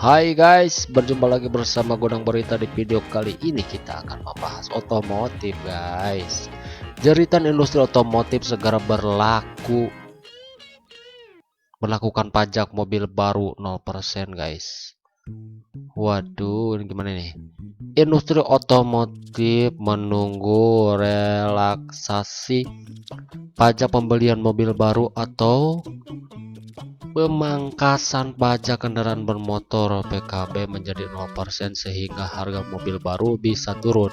Hai guys, berjumpa lagi bersama Godang Berita. Di video kali ini kita akan membahas otomotif guys. Jeritan industri otomotif segera berlakukan pajak mobil baru 0% guys. Waduh, ini gimana nih? Industri otomotif menunggu relaksasi pajak pembelian mobil baru atau pemangkasan pajak kendaraan bermotor (PKB) menjadi 0% sehingga harga mobil baru bisa turun.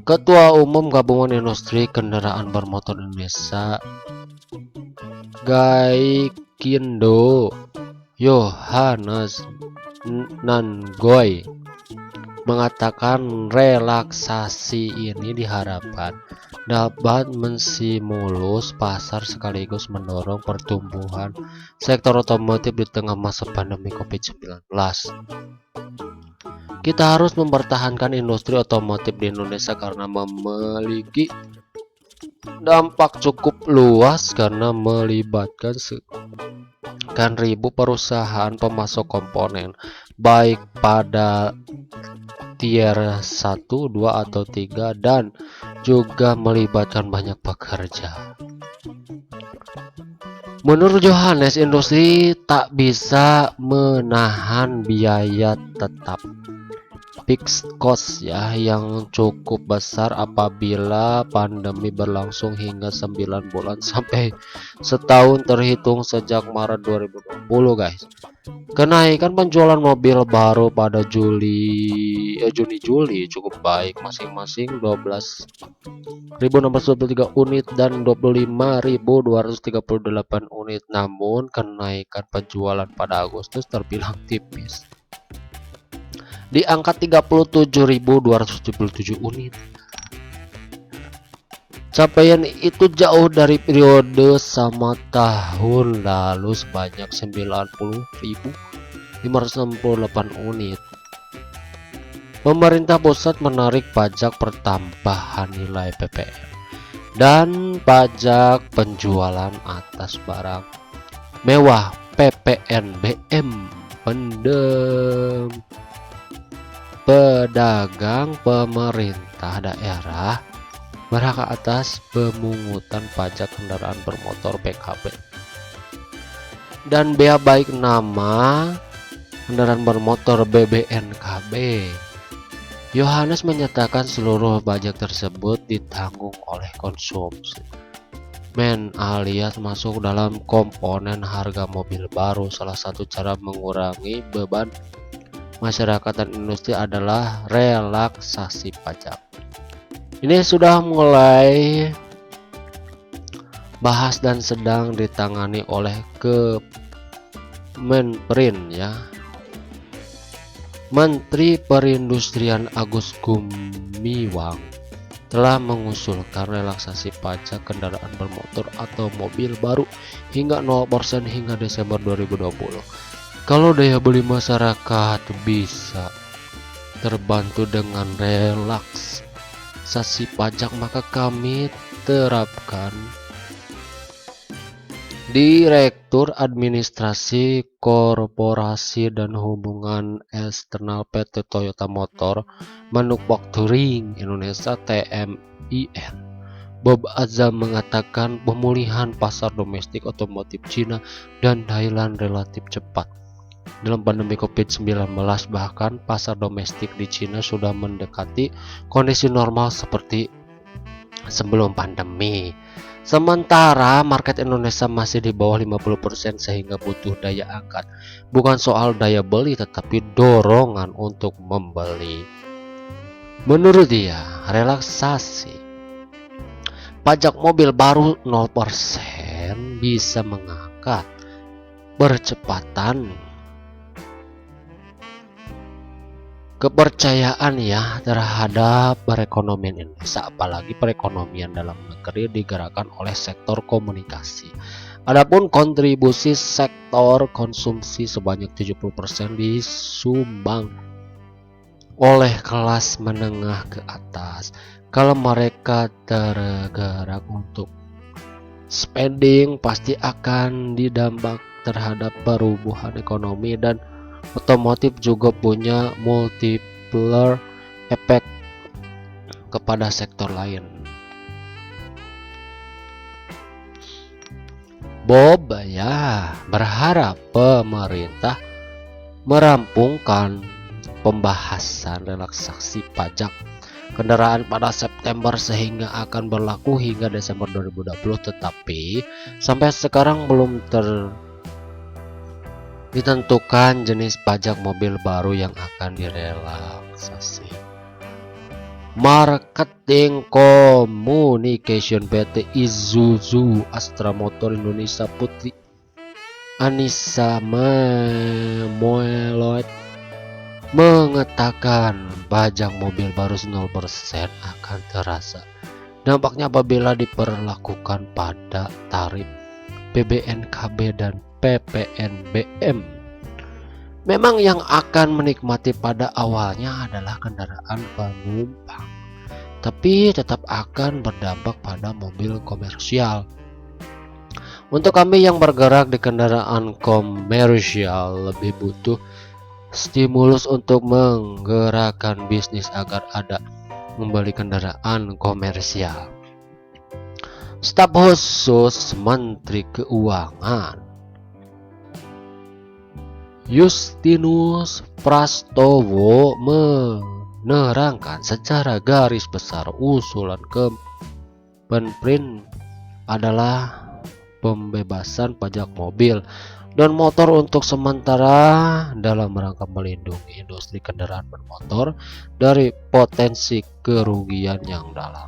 Ketua Umum Gabungan Industri Kendaraan Bermotor Indonesia Gaikindo Yohanes Nangoy mengatakan relaksasi ini diharapkan dapat menstimulus pasar sekaligus mendorong pertumbuhan sektor otomotif di tengah masa pandemi COVID-19. Kita harus mempertahankan industri otomotif di Indonesia karena memiliki dampak cukup luas karena melibatkan sekian ribu perusahaan pemasok komponen, baik pada tier 1, 2, atau 3, dan juga melibatkan banyak pekerja. Menurut Johannes, industri tak bisa menahan biaya tetap fixed cost yang cukup besar apabila pandemi berlangsung hingga 9 bulan sampai setahun terhitung sejak Maret 2020 guys. Kenaikan penjualan mobil baru pada Juni-Juli cukup baik, masing-masing 12.623 unit dan 25.238 unit. Namun kenaikan penjualan pada Agustus terbilang tipis, di angka 37.277 unit. Capaian itu jauh dari periode sama tahun lalu sebanyak 90.568 unit. Pemerintah pusat menarik pajak pertambahan nilai (PPN) dan pajak penjualan atas barang mewah (PPNBM). Pedagang pemerintah daerah berhak atas pemungutan pajak kendaraan bermotor (PKB) dan bea baik nama kendaraan bermotor (BBNKB). Yohanes menyatakan seluruh pajak tersebut ditanggung oleh konsumsi alias masuk dalam komponen harga mobil baru. Salah satu cara mengurangi beban masyarakat dan industri adalah relaksasi pajak. Ini sudah mulai bahas dan sedang ditangani oleh Kemenperin Menteri Perindustrian Agus Gumiwang telah mengusulkan relaksasi pajak kendaraan bermotor atau mobil baru hingga 0% hingga Desember 2020. Kalau daya beli masyarakat bisa terbantu dengan relaksasi pajak, maka kami terapkan. Direktur Administrasi Korporasi dan Hubungan Eksternal PT Toyota Motor Manufacturing Indonesia (TMIN), Bob Azam, mengatakan pemulihan pasar domestik otomotif Cina dan Thailand relatif cepat dalam pandemi COVID-19. Bahkan pasar domestik di Cina sudah mendekati kondisi normal seperti sebelum pandemi. Sementara market Indonesia masih di bawah 50% sehingga butuh daya angkat, bukan soal daya beli tetapi dorongan untuk membeli. Menurut dia, relaksasi pajak mobil baru 0% bisa mengangkat percepatan kepercayaan terhadap perekonomian Indonesia, apalagi perekonomian dalam negeri digerakkan oleh sektor komunikasi. Adapun kontribusi sektor konsumsi sebanyak 70% disumbang oleh kelas menengah ke atas. Kalau mereka tergerak untuk spending, pasti akan terhadap perubahan ekonomi, dan otomotif juga punya multiplier efek kepada sektor lain. Bob ya berharap pemerintah merampungkan pembahasan relaksasi pajak kendaraan pada September sehingga akan berlaku hingga Desember 2020, tetapi sampai sekarang belum ditentukan jenis pajak mobil baru yang akan direlaksasi. Marketing Communication PT Isuzu Astra Motor Indonesia Putri Anissa Moeloid mengatakan pajak mobil baru 0% akan terasa dampaknya apabila diperlakukan pada tarif PBNKB dan PPNBM. Memang yang akan menikmati pada awalnya adalah kendaraan penumpang, tapi tetap akan berdampak pada mobil komersial. Untuk kami yang bergerak di kendaraan komersial lebih butuh stimulus untuk menggerakkan bisnis agar ada membeli kendaraan komersial. Staf khusus Menteri Keuangan Justinus Prastowo menerangkan secara garis besar usulan Kemenprin adalah pembebasan pajak mobil dan motor untuk sementara dalam rangka melindungi industri kendaraan bermotor dari potensi kerugian yang dalam.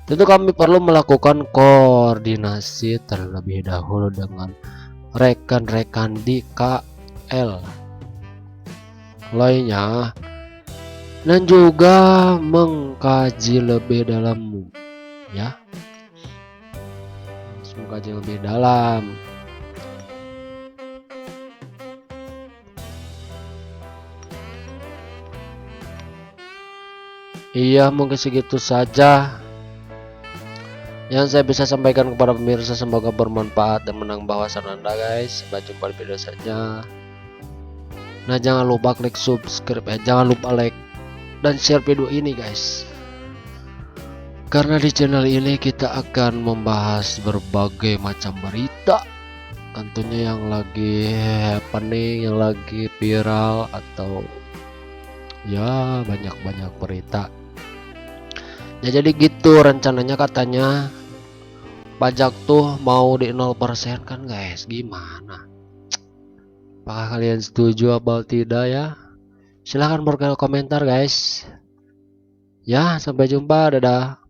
Tentu kami perlu melakukan koordinasi terlebih dahulu dengan rekan-rekan di lainnya dan juga mengkaji lebih dalam Iya, mungkin segitu saja yang saya bisa sampaikan kepada pemirsa. Semoga bermanfaat dan menambah wawasan Anda guys. Sampai jumpa di video selanjutnya. Nah, jangan lupa klik subscribe ya, jangan lupa like dan share video ini guys, karena di channel ini kita akan membahas berbagai macam berita, tentunya yang lagi happening, yang lagi viral, atau ya banyak berita ya. Jadi gitu rencananya, katanya pajak tuh mau di 0% kan guys. Gimana? Apakah kalian setuju atau tidak ya? Silahkan berkomentar guys. Ya, sampai jumpa, dadah.